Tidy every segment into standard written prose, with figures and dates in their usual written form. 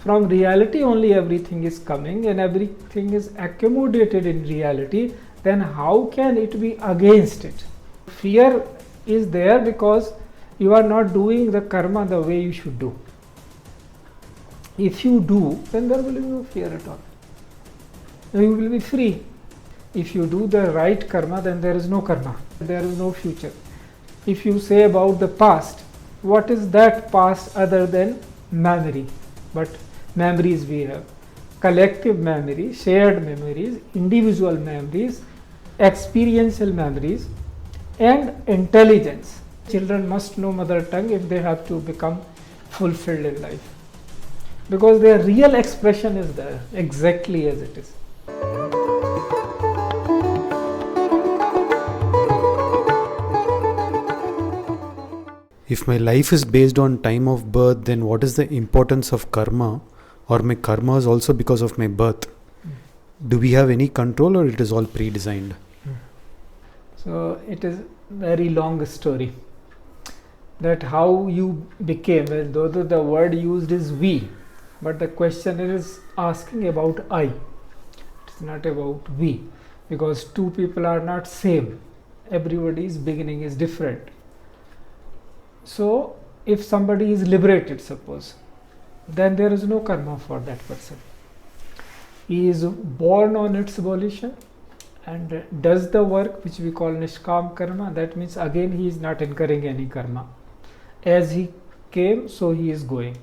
from reality only everything is coming and everything is accommodated in reality, then how can it be against it? Fear is there because you are not doing the karma the way you should do. If you do, then there will be no fear at all. You will be free. If you do the right karma, then there is no karma. There is no future. If you say about the past, what is that past other than memory? But memories we have. Collective memory, shared memories, individual memories, experiential memories, and intelligence. Children must know mother tongue if they have to become fulfilled in life, because their real expression is there exactly as it is. If my life is based on time of birth, then what is the importance of karma? Or my karma is also because of my birth? Do we have any control, or it is all pre-designed? So it is very long story. That how you became, well, though the word used is we, but the question is asking about I. It's not about we, because two people are not same. Everybody's beginning is different. So if somebody is liberated, suppose, then there is no karma for that person. He is born on its volition and does the work which we call nishkam karma. That means again he is not incurring any karma. As he came, so he is going.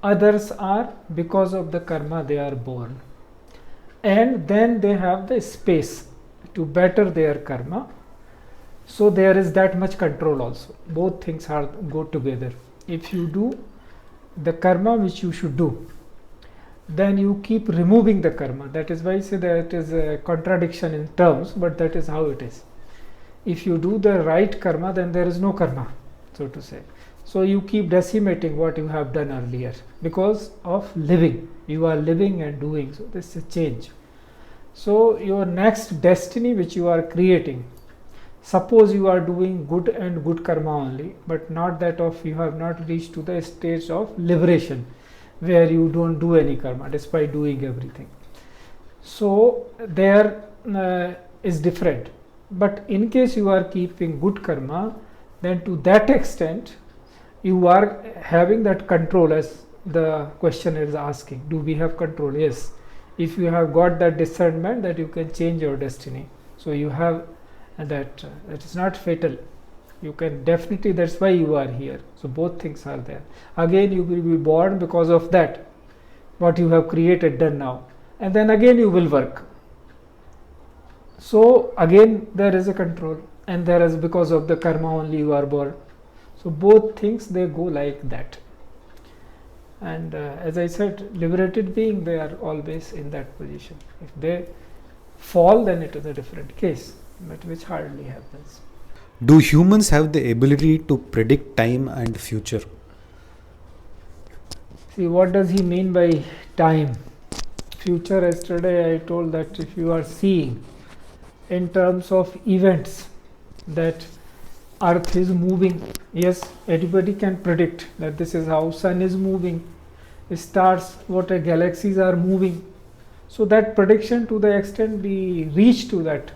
Others are, because of the karma they are born, and then they have the space to better their karma. So there is that much control also. Both things go together. If you do the karma which you should do, then you keep removing the karma. That is why I say that it is a contradiction in terms, but that is how it is. If you do the right karma, then there is no karma, so to say. So you keep decimating what you have done earlier because of living. You are living and doing. So this is a change. So your next destiny which you are creating, suppose you are doing good and good karma only, but not that of you have not reached to the stage of liberation where you don't do any karma despite doing everything. So there is different. But in case you are keeping good karma, then to that extent you are having that control, as the questioner is asking. Do we have control? Yes. If you have got that discernment that you can change your destiny, so you have that it is not fatal. You can definitely, that's why you are here. So both things are there. Again you will be born because of that, what you have created, done now, and then again you will work. So again there is a control, and there is because of the karma only you are born. So both things, they go like that. And as I said, liberated being, they are always in that position. If they fall, then it is a different case, but which hardly happens. Do humans have the ability to predict time and future? See, what does he mean by time? Future, yesterday I told that if you are seeing in terms of events that Earth is moving, yes, anybody can predict that this is how sun is moving, stars, what galaxies are moving. So that prediction, to the extent we reach to that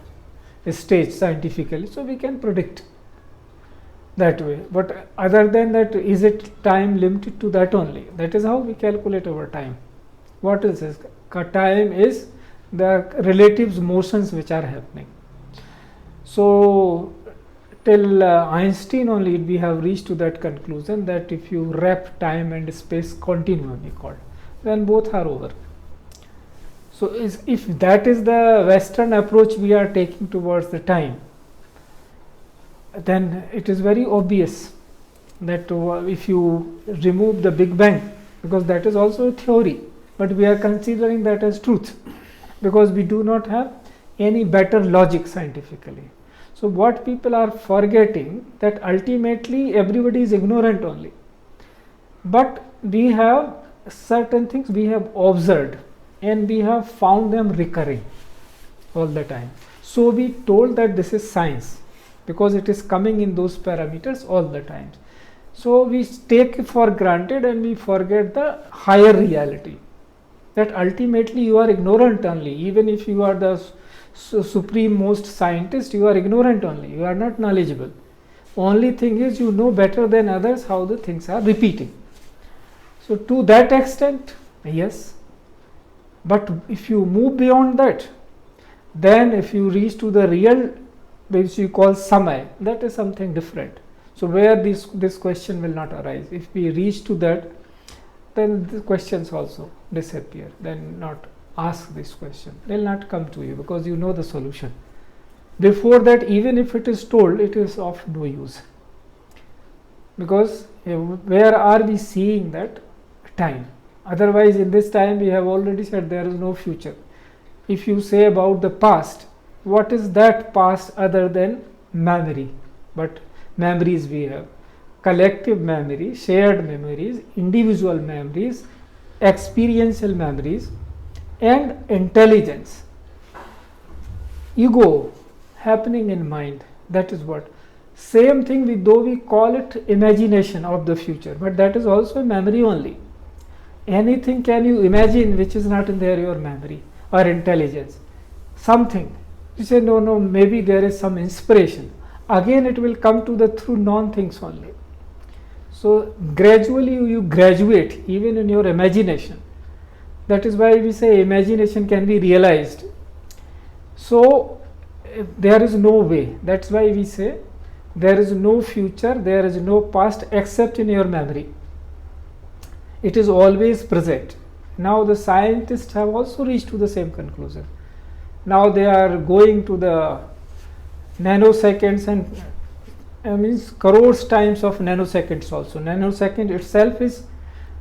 stage scientifically, so we can predict that way. But other than that, is it time limited to that only? That is how we calculate our time. What is this? Time is the relative motions which are happening. So till Einstein only we have reached to that conclusion that if you wrap time and space continuum, called, then both are over. So if that is the Western approach we are taking towards the time, then it is very obvious that if you remove the Big Bang, because that is also a theory, but we are considering that as truth because we do not have any better logic scientifically. So what people are forgetting, that ultimately everybody is ignorant only, but we have certain things we have observed and we have found them recurring all the time. So we told that this is science because it is coming in those parameters all the time. So we take for granted and we forget the higher reality, that ultimately you are ignorant only. Even if you are the supreme most scientist, you are ignorant only, you are not knowledgeable. Only thing is you know better than others how the things are repeating. So to that extent, yes. But if you move beyond that, then if you reach to the real, which you call samay, that is something different. So where this question will not arise. If we reach to that, then the questions also disappear. Then not ask this question. They will not come to you because you know the solution. Before that, even if it is told, it is of no use. Because where are we seeing that? Time. Otherwise, in this time we have already said there is no future. If you say about the past, what is that past other than memory? But memories we have. Collective memory, shared memories, individual memories, experiential memories, and intelligence. Ego happening in mind. That is what. Same thing, though we call it imagination of the future, but that is also a memory only. Anything can you imagine which is not in there, your memory or intelligence. Something. You say, no, maybe there is some inspiration. Again, it will come to the through non-things only. So gradually you graduate even in your imagination. That is why we say imagination can be realized. So there is no way. That's why we say there is no future, there is no past except in your memory. It is always present. Now the scientists have also reached to the same conclusion. Now they are going to the nanoseconds and means crores times of nanoseconds also. Nanosecond itself is,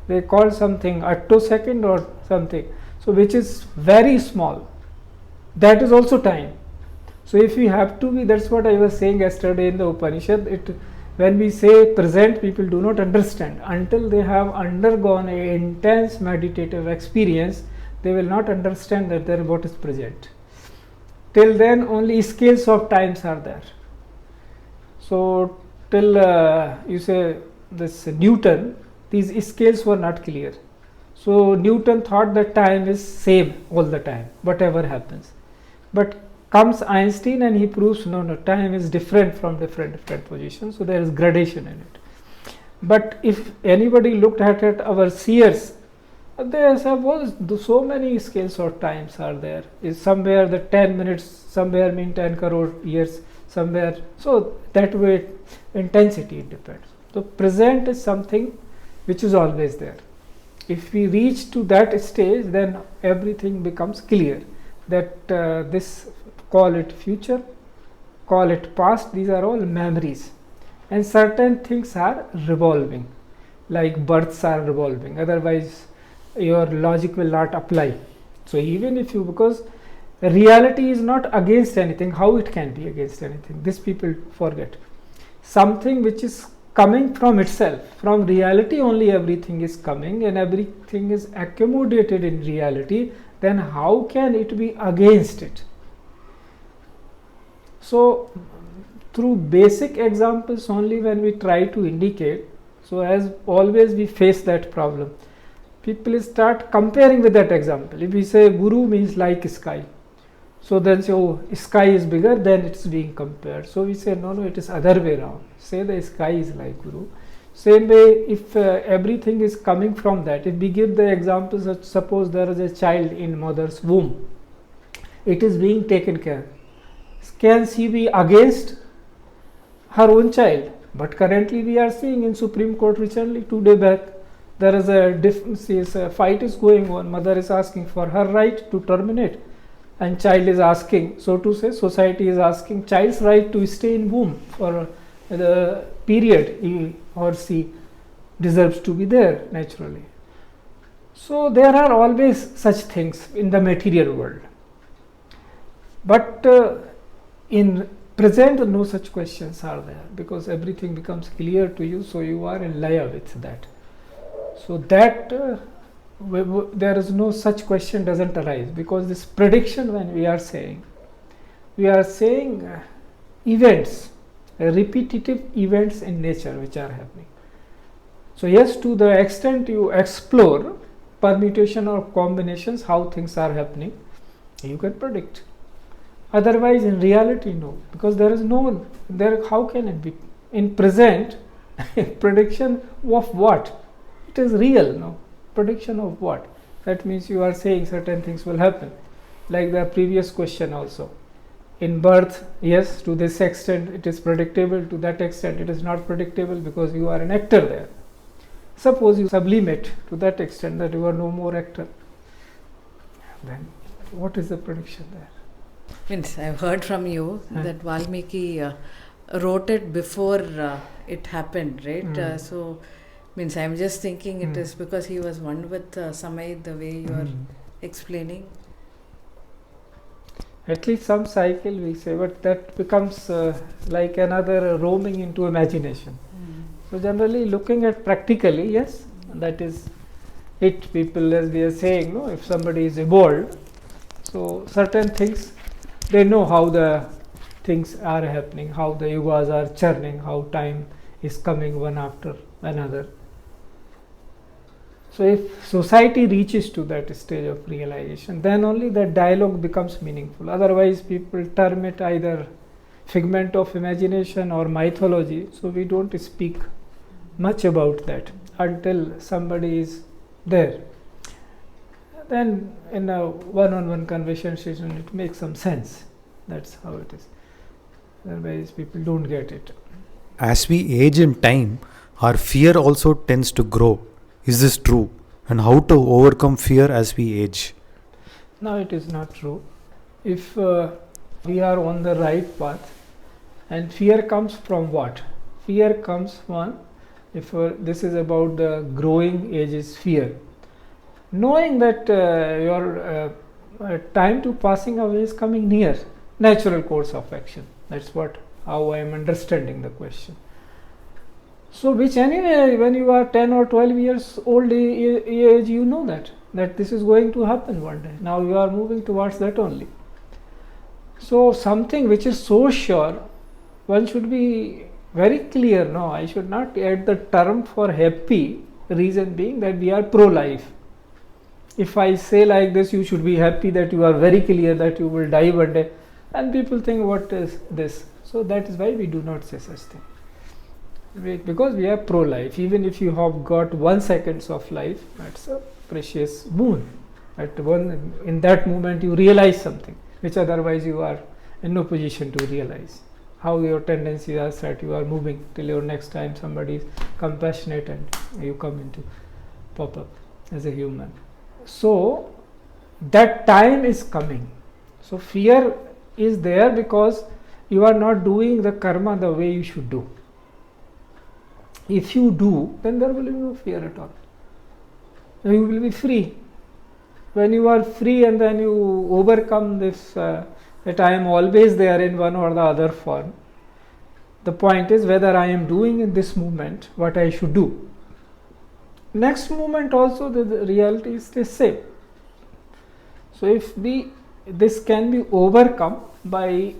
they call something attosecond or something. So which is very small. That is also time. So if we have to be, that's what I was saying yesterday in the Upanishad, when we say present, people do not understand. Until they have undergone an intense meditative experience, they will not understand that what is present. Till then, only scales of times are there. So till you say this Newton, these scales were not clear. So Newton thought that time is same all the time, whatever happens. But comes Einstein and he proves no, time is different from different positions. So there is gradation in it. But if anybody looked at it, our seers, there suppose so many scales of times are there. Is somewhere the 10 minutes, somewhere mean 10 crore years, somewhere. So that way intensity it depends. So present is something which is always there. If we reach to that stage, then everything becomes clear. That this, call it future, call it past, these are all memories. And certain things are revolving, like births are revolving, otherwise your logic will not apply. So even if you, because reality is not against anything, how it can be against anything? This people forget. Something which is coming from itself, from reality only everything is coming and everything is accommodated in reality, then how can it be against it? So through basic examples only when we try to indicate, so as always we face that problem. People start comparing with that example. If we say Guru means like sky, so then say, oh, sky is bigger, then it's being compared. So we say, no, it is other way around. Say the sky is like Guru. Same way, if everything is coming from that, if we give the examples, suppose there is a child in mother's womb, it is being taken care. Can she be against her own child? But currently we are seeing in Supreme Court recently, 2 days back, there is a fight is going on. Mother is asking for her right to terminate, and child is asking, so to say, society is asking child's right to stay in womb for the period he or she deserves to be there naturally. So there are always such things in the material world. But in present, no such questions are there, because everything becomes clear to you, so you are in laya with that. So that there is no such question doesn't arise, because this prediction, when we are saying events, repetitive events in nature which are happening. So yes, to the extent you explore permutation or combinations, how things are happening, you can predict. Otherwise, in reality, no, because there is no one there. How can it be in present? Prediction of what? It is real, no? Prediction of what? That means you are saying certain things will happen, like the previous question also. In birth, yes, to this extent it is predictable, to that extent it is not predictable, because you are an actor there. Suppose you sublimate to that extent that you are no more actor, then what is the prediction there? Means I've heard from you that Valmiki wrote it before it happened, right? So means I'm just thinking it is because he was one with Samay, the way you are explaining. At least some cycle we say, but that becomes like another roaming into imagination. So generally looking at practically, yes, that is it. People, as we are saying, no, if somebody is evolved, so certain things, they know how the things are happening, how the yugas are churning, how time is coming one after another. So if society reaches to that stage of realization, then only that dialogue becomes meaningful. Otherwise, people term it either figment of imagination or mythology. So we don't speak much about that until somebody is there. Then in a one-on-one conversation, it makes some sense. That's how it is. Otherwise, people don't get it. As we age in time, our fear also tends to grow. Is this true? And how to overcome fear as we age? No, it is not true. If we are on the right path, and fear comes from what? Fear comes from, if this is about the growing age, is fear. Knowing that your time to passing away is coming near, natural course of action. That's how I am understanding the question. So which anyway, when you are 10 or 12 years old age, you know that this is going to happen one day. Now you are moving towards that only. So something which is so sure, one should be very clear. No, I should not add the term for happy, reason being that we are pro-life. If I say like this, you should be happy that you are very clear that you will die one day, and people think, what is this? So that is why we do not say such thing. Because we are pro-life. Even if you have got 1 second of life, that's a precious boon. In that moment you realize something which otherwise you are in no position to realize. How your tendencies are set, you are moving till your next time somebody is compassionate and you come into pop up as a human. So that time is coming. So fear is there because you are not doing the karma the way you should do. If you do, then there will be no fear at all. You will be free. When you are free and then you overcome this, that I am always there in one or the other form. The point is whether I am doing in this moment what I should do. Next moment also the reality is the same. So if this can be overcome by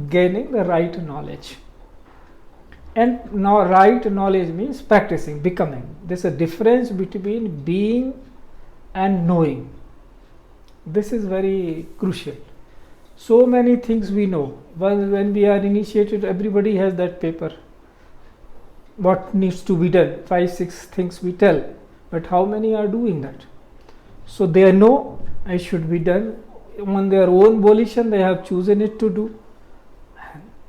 gaining the right knowledge. And now right knowledge means practicing, becoming. There is a difference between being and knowing. This is very crucial. So many things we know. When we are initiated, everybody has that paper. What needs to be done? 5-6 things we tell. But how many are doing that? So they know it should be done. On their own volition, they have chosen it to do.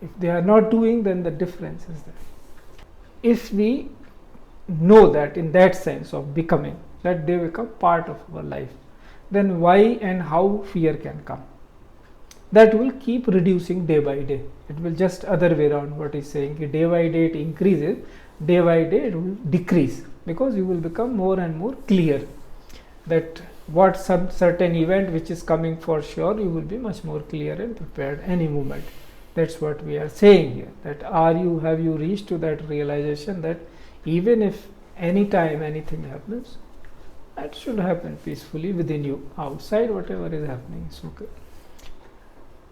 If they are not doing, then the difference is there. If we know that in that sense of becoming, that they become part of our life, then why and how fear can come? That will keep reducing day by day. It will just other way around what is saying. Day by day it increases, day by day it will decrease, because you will become more and more clear that what some certain event which is coming for sure, you will be much more clear and prepared any moment. That's what we are saying here, that have you reached to that realization that even if any time anything happens, that should happen peacefully within you. Outside whatever is happening is okay.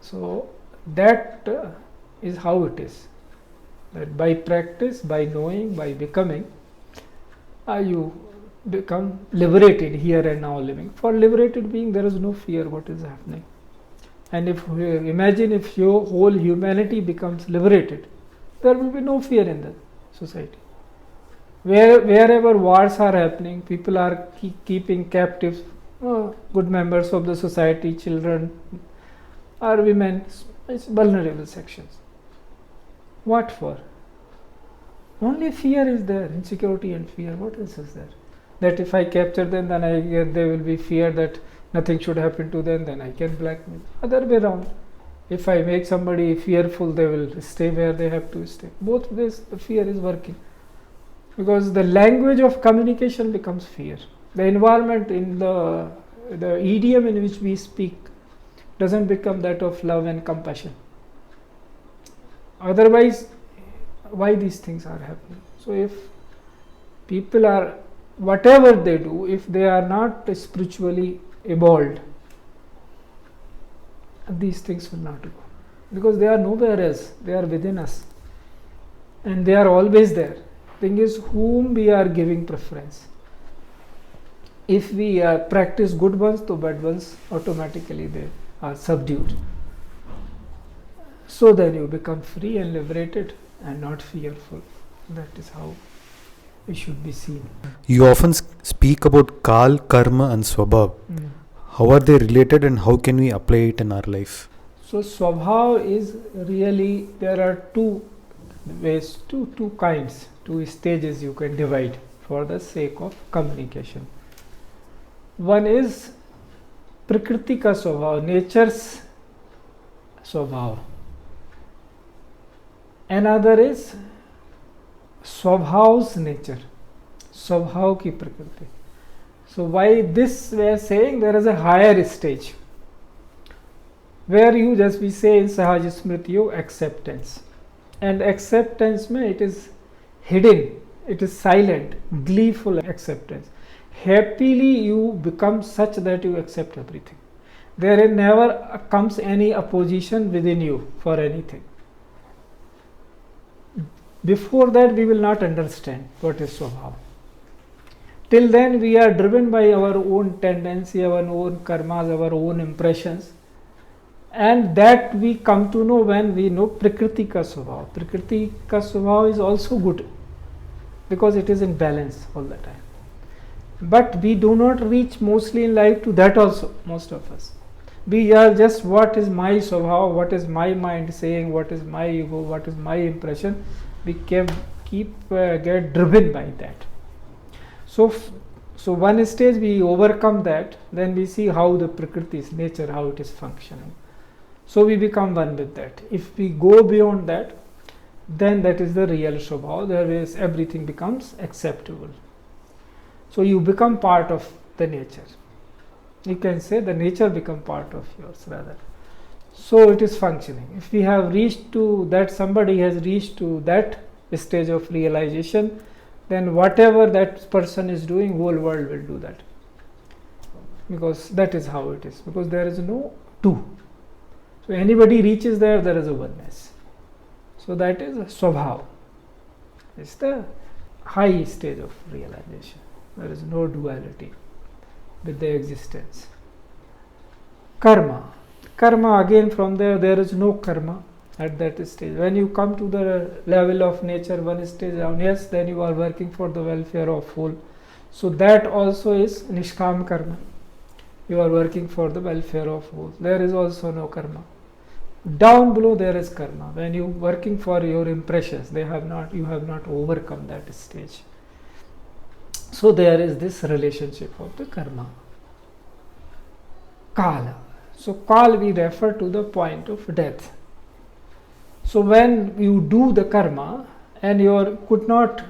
So that is how it is, that by practice, by knowing, by becoming, you become liberated here and now living. For liberated being, there is no fear what is happening. And if imagine if your whole humanity becomes liberated, there will be no fear in the society. Wherever wars are happening, people are keeping captives good members of the society, children or women, it's vulnerable sections. What for? Only fear is there, insecurity and fear. What else is there? That if I capture them, then they will be fear that nothing should happen to them, then I can blackmail. Other way around. If I make somebody fearful, they will stay where they have to stay. Both ways the fear is working. Because the language of communication becomes fear. The environment in the idiom in which we speak doesn't become that of love and compassion. Otherwise, why these things are happening? So if people are, whatever they do, if they are not spiritually evolved, these things will not go. Because they are nowhere else, they are within us. And they are always there. Thing is, whom we are giving preference. If we practice good ones, to bad ones automatically they are subdued. So then you become free and liberated and not fearful. That is how it should be seen. You often speak about Kal, Karma and Swabhav. How are they related and how can we apply it in our life? So Swabhav is really, there are two ways, two kinds, two stages you can divide for the sake of communication. One is Prakriti ka Swabhav, nature's Swabhav. Another is Swabhav's nature, Swabhav ki Prakriti. So why this we are saying there is a higher stage where you just we say in Sahaj Smriti Yog acceptance. And acceptance mein it is hidden, it is silent, gleeful acceptance. Happily you become such that you accept everything. There never comes any opposition within you for anything. Before that we will not understand what is Swabhav. Till then we are driven by our own tendency, our own karmas, our own impressions, and that we come to know when we know Prakriti ka Swabhav. Prakriti ka Swabhav is also good because it is in balance all the time. But we do not reach mostly in life to that also, most of us. We are just what is my Swabhav, what is my mind saying, what is my ego, what is my impression. We get driven by that. So one stage we overcome that, then we see how the Prakriti's nature, how it is functioning. So we become one with that. If we go beyond that, then that is the real Swabhav, there is everything becomes acceptable. So you become part of the nature. You can say the nature become part of yours rather. So it is functioning. If we have reached to that, somebody has reached to that stage of realization, then whatever that person is doing, whole world will do that. Because that is how it is. Because there is no two. So anybody reaches there, there is a oneness. So that is a Swabhav. It's the high stage of realization. There is no duality with the existence. Karma. Karma, again from there is no karma at that stage. When you come to the level of nature, one stage down, yes, then you are working for the welfare of whole. So that also is Nishkam karma. You are working for the welfare of whole. There is also no karma. Down below there is karma. When you working for your impressions, you have not overcome that stage. So there is this relationship of the karma. Kala. So Kal we refer to the point of death. So when you do the karma and you could not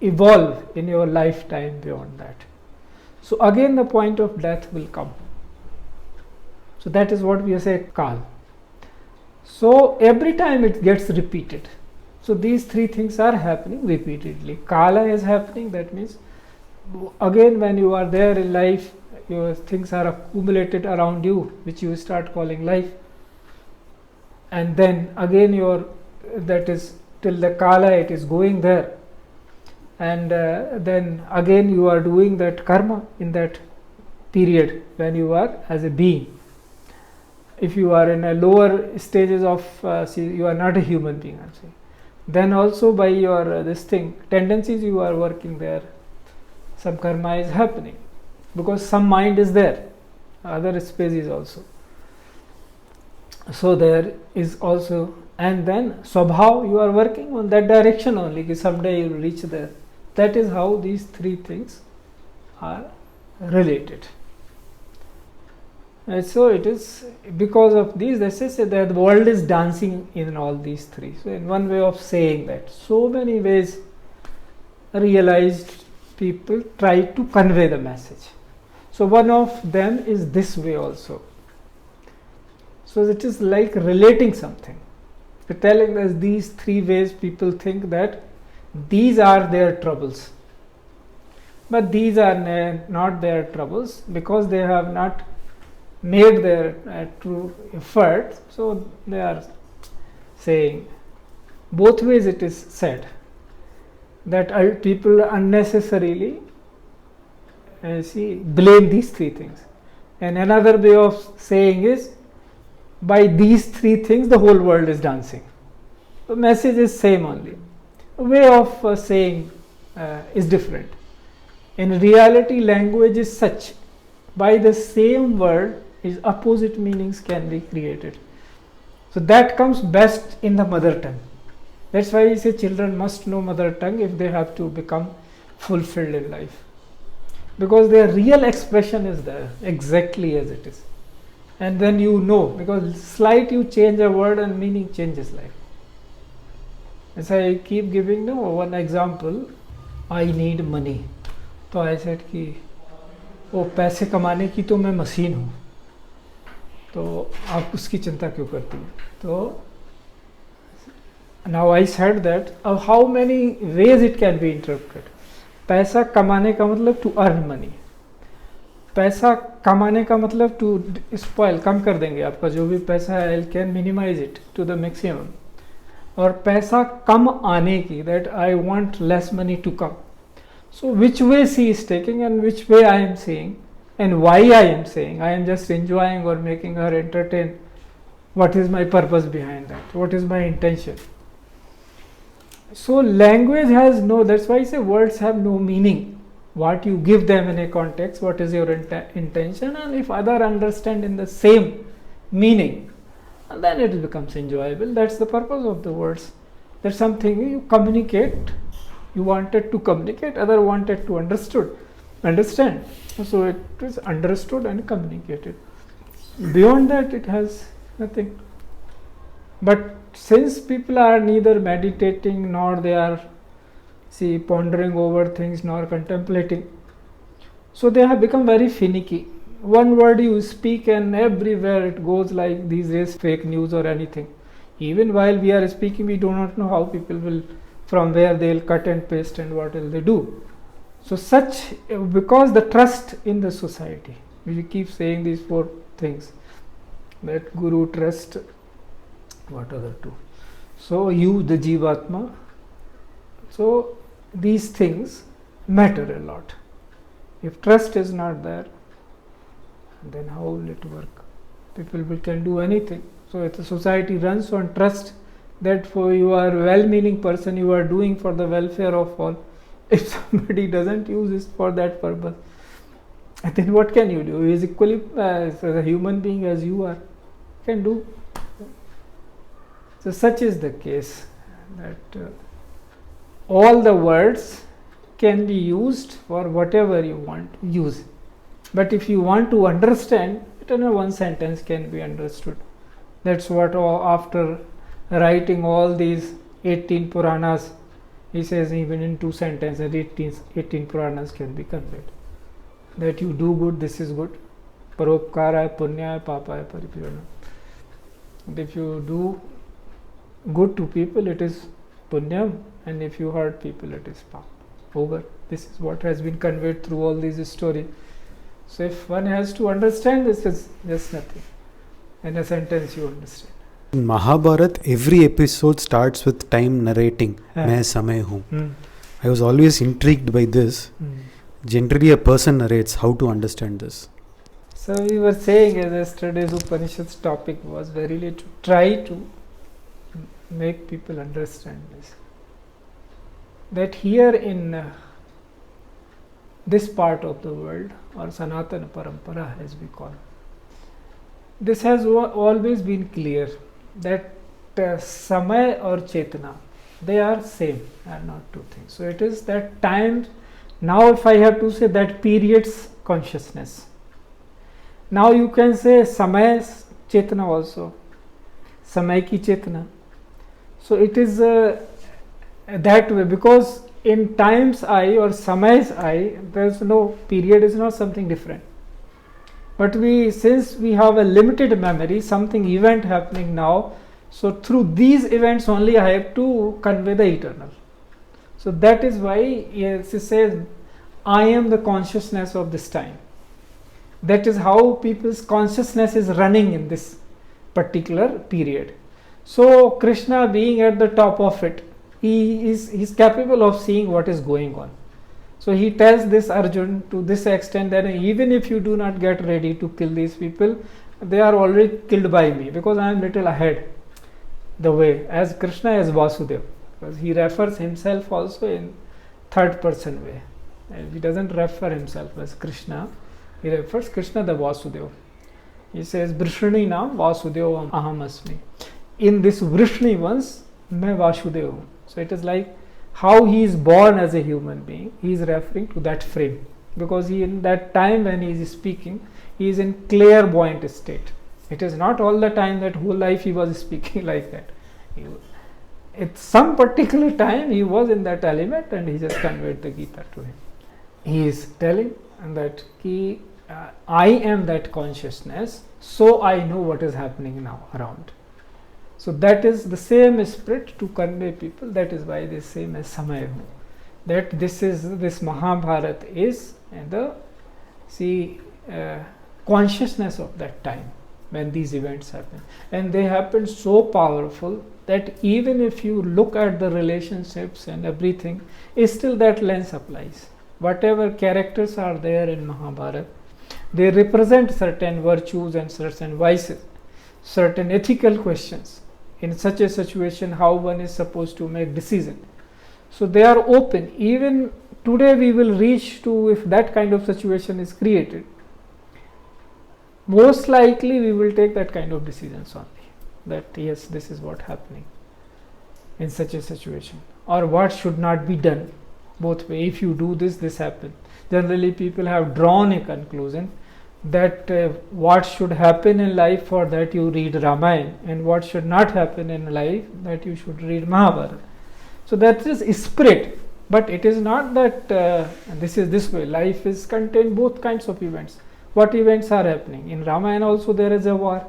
evolve in your lifetime beyond that, so again the point of death will come. So that is what we say Kal. So every time it gets repeated. So these three things are happening repeatedly. Kala is happening, that means again when you are there in life, your things are accumulated around you, which you start calling life. And then again that is till the Kala, it is going there. and then again you are doing that karma in that period when you are as a being. If you are in a lower stages of you are not a human being, I'm saying, then also by your this thing tendencies you are working there, some karma is happening because some mind is there, other species also. So there is also, and then swabhav, you are working on that direction only, ki someday you will reach there. That is how these three things are related. And so it is because of these, they say that the world is dancing in all these three. So in one way of saying that, so many ways realized people try to convey the message. So one of them is this way also. So it is like relating something. They're telling us these three ways people think that these are their troubles. But these are not their troubles because they have not made their true effort. So they are saying, both ways it is said that people unnecessarily blame these three things. And another way of saying is, by these three things the whole world is dancing. The message is same only. The way of saying is different. In reality, language is such, by the same word is opposite meanings can be created. So that comes best in the mother tongue. That's why we say children must know mother tongue if they have to become fulfilled in life. Because their real expression is there, exactly as it is. And then you know, because slight you change a word and meaning changes life. As I keep giving one example, I need money. तो I said कि वो पैसे कमाने की तो मैं machine हूँ, तो आप उसकी चिंता क्यों करती हैं? तो now I said that how many ways it can be interpreted. पैसा कमाने का मतलब to earn money. पैसा कमाने का मतलब टू स्पॉइल, कम कर देंगे आपका जो भी पैसा है, I can minimize it to the maximum. और पैसा कम आने की, that I want less money to come. So which way she is taking and which way I am saying and why I am saying, I am just enjoying और making her entertain. What is my purpose behind that, what is my intention. So language has no, that's why I say words have no meaning. What you give them in a context, what is your intention, and if other understand in the same meaning, and then it becomes enjoyable. That's the purpose of the words. That's something you communicate, you wanted to communicate, other wanted to understand. So it is understood and communicated. Beyond that it has nothing. But since people are neither meditating nor they are pondering over things nor contemplating, so they have become very finicky. One word you speak and everywhere it goes, like these days fake news or anything. Even while we are speaking, we do not know how people will, from where they will cut and paste and what will they do. So such, because the trust in the society, we keep saying these four things, that Guru, trust, what other two? So you, the Jivatma. So these things matter a lot. If trust is not there, then how will it work? People can do anything. So if the society runs on trust, that for you are a well-meaning person, you are doing for the welfare of all. If somebody doesn't use this for that purpose, then what can you do? He is equally as a human being as you are. Can do. So such is the case, that all the words can be used for whatever you want to use. But if you want to understand, one sentence can be understood. That's what after writing all these 18 Puranas, he says even in 2 sentences 18 Puranas can be conveyed. That you do good, this is good. Paropkara, punya, papa, paripurana. And if you do good to people, it is punyam, and if you hurt people, it is pap. Over. This is what has been conveyed through all these stories. So if one has to understand, this is just nothing. In a sentence you understand. In Mahabharata, every episode starts with time narrating, main samay hoon. I was always intrigued by this. Generally, a person narrates. How to understand this? So we were saying as yesterday's Upanishad's topic was verily to try to make people understand this. That here in this part of the world, or Sanatana Parampara as we call it, this has always been clear that Samay or Chetana, they are same, are not two things. So it is that time. Now if I have to say that period's consciousness, now you can say Samay Chetana also, Samay ki Chetana. So it is that way, because in time's eye or Samay's eye, there is no period, is not something different. But since we have a limited memory, something event happening now, so through these events only I have to convey the eternal. So that is why it says, I am the consciousness of this time. That is how people's consciousness is running in this particular period. So Krishna being at the top of it, he is capable of seeing what is going on. So he tells this Arjun to this extent that even if you do not get ready to kill these people, they are already killed by me, because I am little ahead the way, as Krishna as Vasudeva, because he refers himself also in third person way. And he doesn't refer himself as Krishna, he refers Krishna the Vasudeva. He says Vrishni Nam Vasudeva Aham Asmi. In this Vrishni ones, मैं वासुदेव हूँ. So it is like how he is born as a human being. He is referring to that frame, because he, in that time when he is speaking, he is in clairvoyant state. It is not all the time that whole life he was speaking like that. At some particular time he was in that element and he just conveyed the Gita to him. He is telling that I am that consciousness, so I know what is happening now around. So that is the same spirit to convey people. That is why they say as Samay, that this Mahabharata is the consciousness of that time when these events happen, and they happen so powerful that even if you look at the relationships and everything, still that lens applies. Whatever characters are there in Mahabharata, they represent certain virtues and certain vices, certain ethical questions. In such a situation, how one is supposed to make decision. So they are open. Even today we will reach to, if that kind of situation is created, most likely we will take that kind of decisions only. That yes, this is what happening in such a situation, or what should not be done. Both way, if you do this, this happens. Generally people have drawn a conclusion that what should happen in life, for that you read Ramayana, and what should not happen in life, that you should read Mahabharata. So that is spirit, but it is not that this is this way. Life is contain both kinds of events. What events are happening? In Ramayana also there is a war,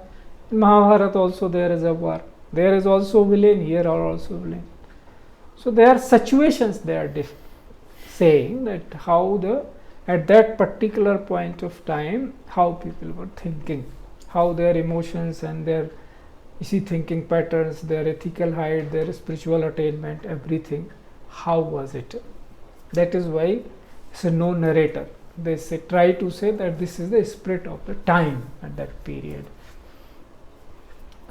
in Mahabharata also there is a war. There is also villain, here are also villain. So there are situations they are saying that how at that particular point of time, how people were thinking, how their emotions and their thinking patterns, their ethical height, their spiritual attainment, everything, how was it? That is why it's a no narrator. They try to say that this is the spirit of the time at that period.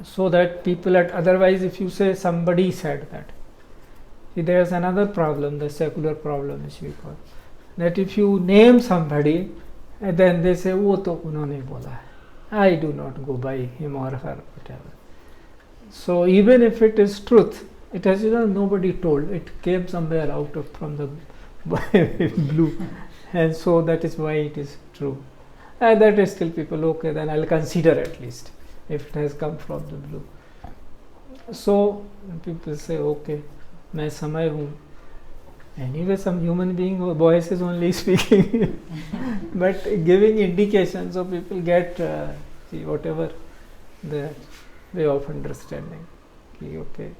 So that people otherwise if you say somebody said that. See, there is another problem, the secular problem which we call. That if you name somebody, and then they say, "वो तो उन्होंने बोला है." I do not go by him or her, whatever. So even if it is truth, it has nobody told. It came somewhere out of from the blue, and so that is why it is true. And that is still people okay. Then I'll consider at least if it has come from the blue. So people say, okay, मैं समय हूँ. Anyway, some human being voice is only speaking, but giving indications so people get whatever the way of understanding. Okay,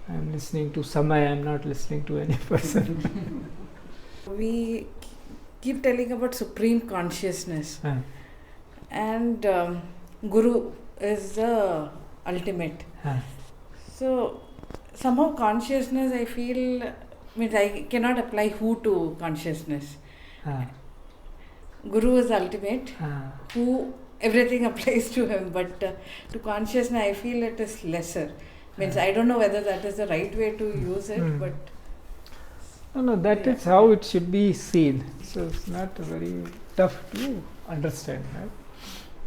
I am listening to Samay, I am not listening to any person. We keep telling about supreme consciousness, and Guru is the ultimate. So somehow consciousness, I feel, means I cannot apply who to consciousness. Ah, Guru is ultimate. ah. Who, everything applies to him, but to consciousness I feel it is lesser. Means I don't know whether that is the right way to use it, Hmm. but No, that Yeah. is how it should be seen. So it's not very tough to understand. Right?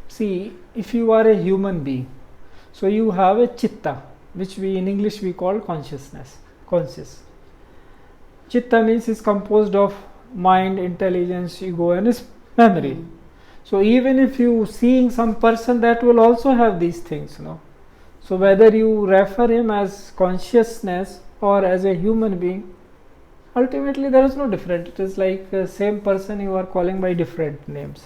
See, if you are a human being, so you have a chitta, which we in English we call consciousness, conscious. Chitta means is composed of mind, intelligence, ego, and memory. So even if you seeing some person, that will also have these things, So whether you refer him as consciousness or as a human being, ultimately there is no difference. It is like the same person you are calling by different names.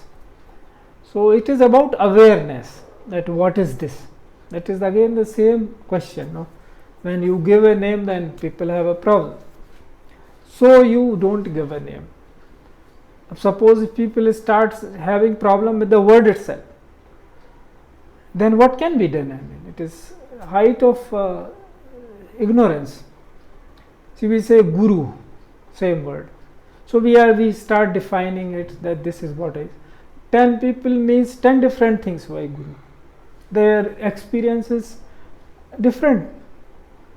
So it is about awareness, that what is this? That is again the same question. When you give a name, then people have a problem. So you don't give a name. Suppose if people start having problem with the word itself, then what can be done? It is height of ignorance. See, we say guru, same word. So we start defining it that this is what is. 10 people means 10 different things by guru. Their experience is different.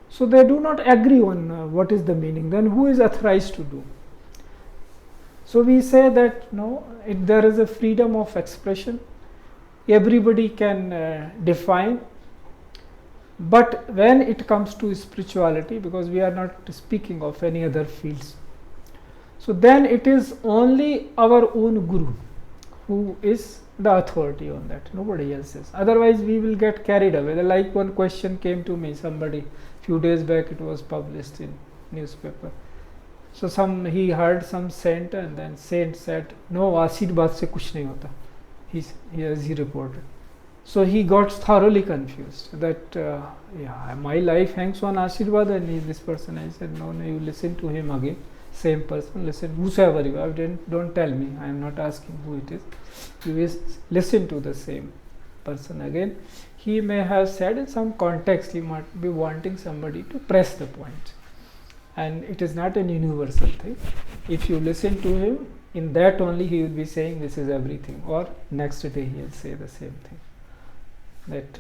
So they do not agree on what is the meaning. Then who is authorized to do? So we say that there is a freedom of expression. Everybody can define. But when it comes to spirituality, because we are not speaking of any other fields, so then it is only our own guru who is the authority on that, nobody else is. Otherwise we will get carried away. Like one question came to me, somebody few days back, it was published in newspaper. So he heard some saint, and then saint said, no, Ashirwad se kuch nahi hota. He reported. So he got thoroughly confused that my life hangs on Ashirwad, and this person. I said, no, you listen to him again. Same person, listen, whosoever you are, don't tell me, I am not asking who it is. You listen to the same person again. He may have said in some context, he might be wanting somebody to press the point. And it is not an universal thing. If you listen to him, in that only he will be saying this is everything, or next day he will say the same thing, that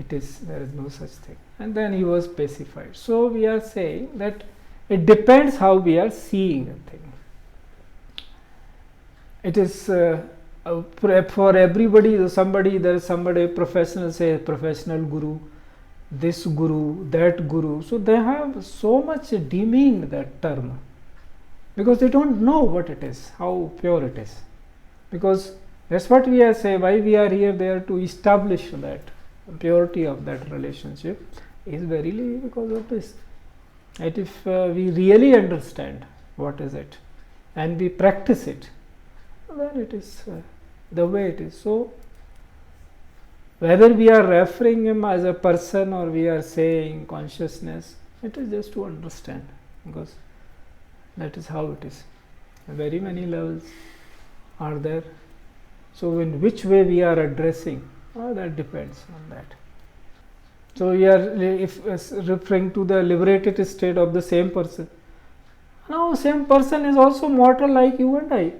there is no such thing. And then he was pacified. So we are saying that it depends how we are seeing a thing. It is for everybody, there is somebody professional, say professional guru, this guru, that guru. So they have so much demeaned that term, because they don't know what it is, how pure it is. Because that's what we are saying, why we are here there to establish that purity of that relationship is verily because of this. And if we really understand what is it and we practice it, then it is the way it is. So whether we are referring him as a person or we are saying consciousness, it is just to understand, because that is how it is. Very many levels are there. So in which way we are addressing, that depends on that. So we are referring to the liberated state of the same person. Now same person is also mortal like you and I.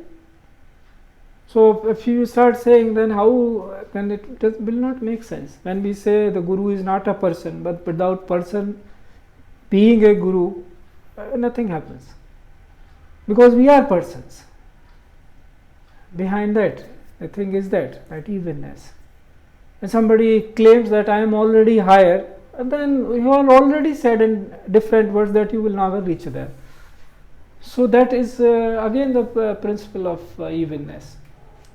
So if you start saying, then it will not make sense. When we say the guru is not a person, but without person being a guru, nothing happens. Because we are persons. Behind that, the thing is that evenness. And somebody claims that I am already higher, and then you are already said in different words that you will never reach there. So that is again the principle of evenness.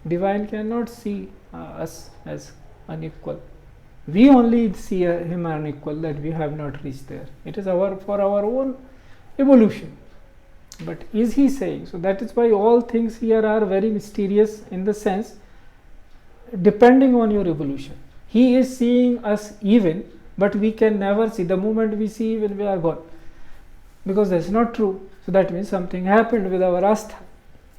Divine cannot see us as unequal. We only see him unequal, that we have not reached there. It is for our own evolution. But is he saying? So that is why all things here are very mysterious, in the sense depending on your evolution. He is seeing us even, but we can never see. The moment we see even, we are gone, because that is not true. So that means something happened with our astha.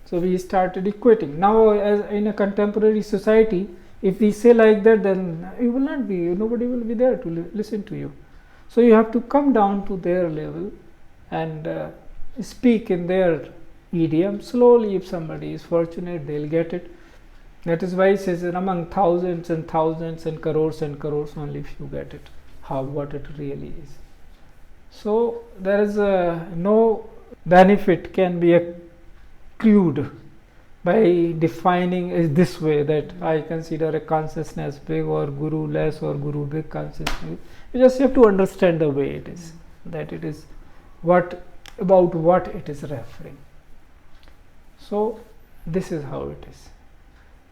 So we started equating. Now, as in a contemporary society, if we say like that, then you will not be, nobody will be there to listen to you. So you have to come down to their level and speak in their idiom. Slowly, if somebody is fortunate, they'll get it. That is why it says that among thousands and thousands and crores, only few get it, what it really is. So there is no benefit can be accrued by defining it this way, that I consider a consciousness big or guru less or guru big consciousness. You just have to understand the way it is, that it is about what it is referring. So this is how it is.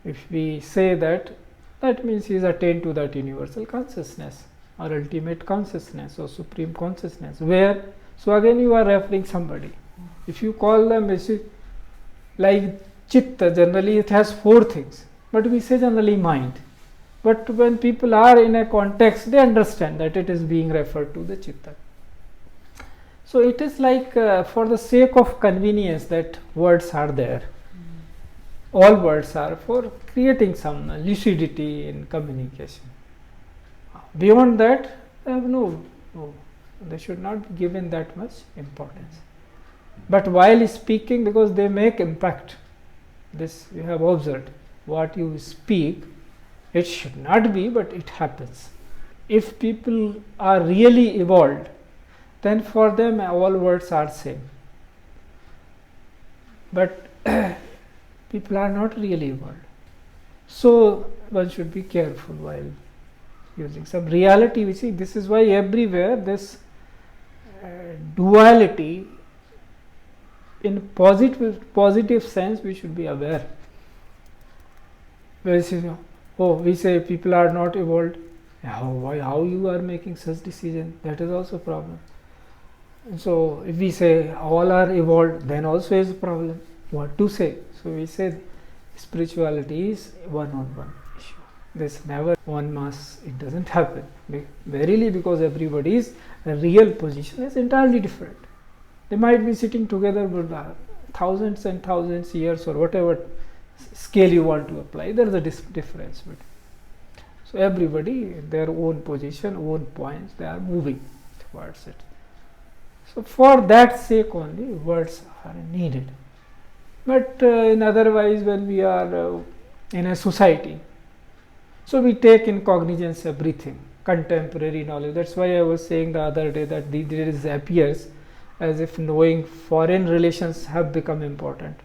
If we say that, that means he is attained to that universal consciousness or ultimate consciousness or supreme consciousness, where, so again you are referring somebody. If you call them, like chitta, generally it has 4 things, but we say generally mind. But when people are in a context, they understand that it is being referred to the chitta. So it is like for the sake of convenience that words are there. All words are for creating some lucidity in communication. Beyond that, they should not be given that much importance. But while speaking, because they make impact, this you have observed, what you speak, it should not be, but it happens. If people are really evolved, then for them all words are same. But people are not really evolved. So one should be careful while using some reality. We see this is why everywhere this duality, in positive sense, we should be aware. We say people are not evolved. How you are making such decision? That is also a problem. So if we say all are evolved, then also is a problem. What to say? So we say spirituality is one-on-one issue. There's never one mass. It doesn't happen. Verily, because everybody's real position is entirely different. They might be sitting together for thousands and thousands years, or whatever scale you want to apply. There is a difference between. So everybody, their own position, own points, they are moving towards it. So for that sake only, words are needed. But in otherwise, when we are in a society, so we take in cognizance everything, contemporary knowledge. That's why I was saying the other day that there appears as if knowing foreign relations have become important.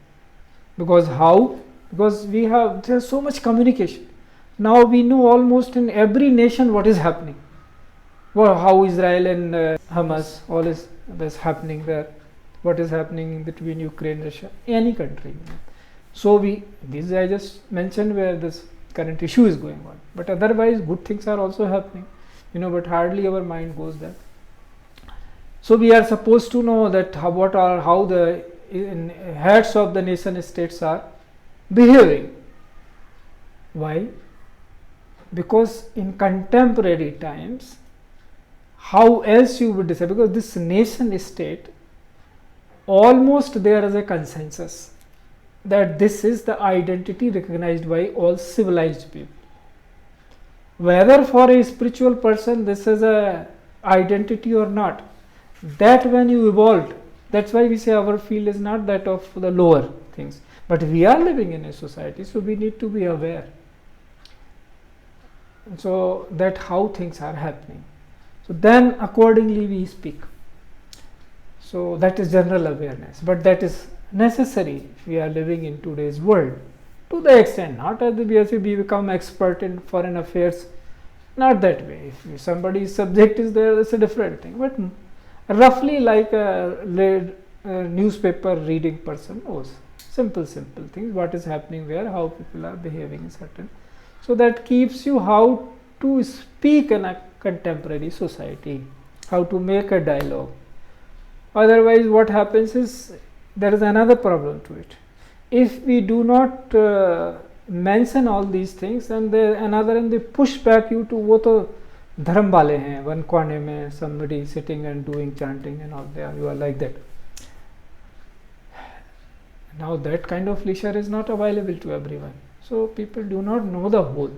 Because how? Because there's so much communication. Now we know almost in every nation what is happening. Well, how Israel and Hamas, all is happening there. What is happening between Ukraine, Russia, any country. So this I just mentioned where this current issue is going on. But otherwise, good things are also happening. But hardly our mind goes there. So we are supposed to know that how the heads of the nation states are behaving. Why? Because in contemporary times, how else you would decide? Because this nation state, almost there is a consensus that this is the identity recognized by all civilized people. Whether for a spiritual person this is a identity or not, that when you evolved, that's why we say our field is not that of the lower things. But we are living in a society, so we need to be aware. So that how things are happening. So then accordingly we speak. So that is general awareness. But that is necessary if we are living in today's world. To the extent, not as we become expert in foreign affairs, not that way. If somebody's subject is there, that's a different thing. But roughly like a newspaper reading person knows. Simple things, what is happening where, how people are behaving in certain. So that keeps you how to speak in a contemporary society, how to make a dialogue. Otherwise, what happens is, there is another problem to it. If we do not mention all these things, and they push back you to wo to dharm wale hain, one corner mein somebody sitting and doing chanting and all there, you are like that. Now that kind of leisure is not available to everyone. So people do not know the whole.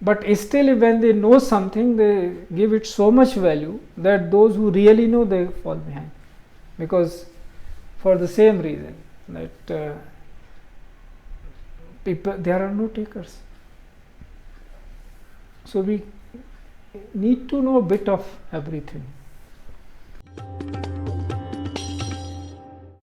But still, when they know something, they give it so much value that those who really know, they fall behind. because for the same reason that people, there are no takers. So we need to know a bit of everything.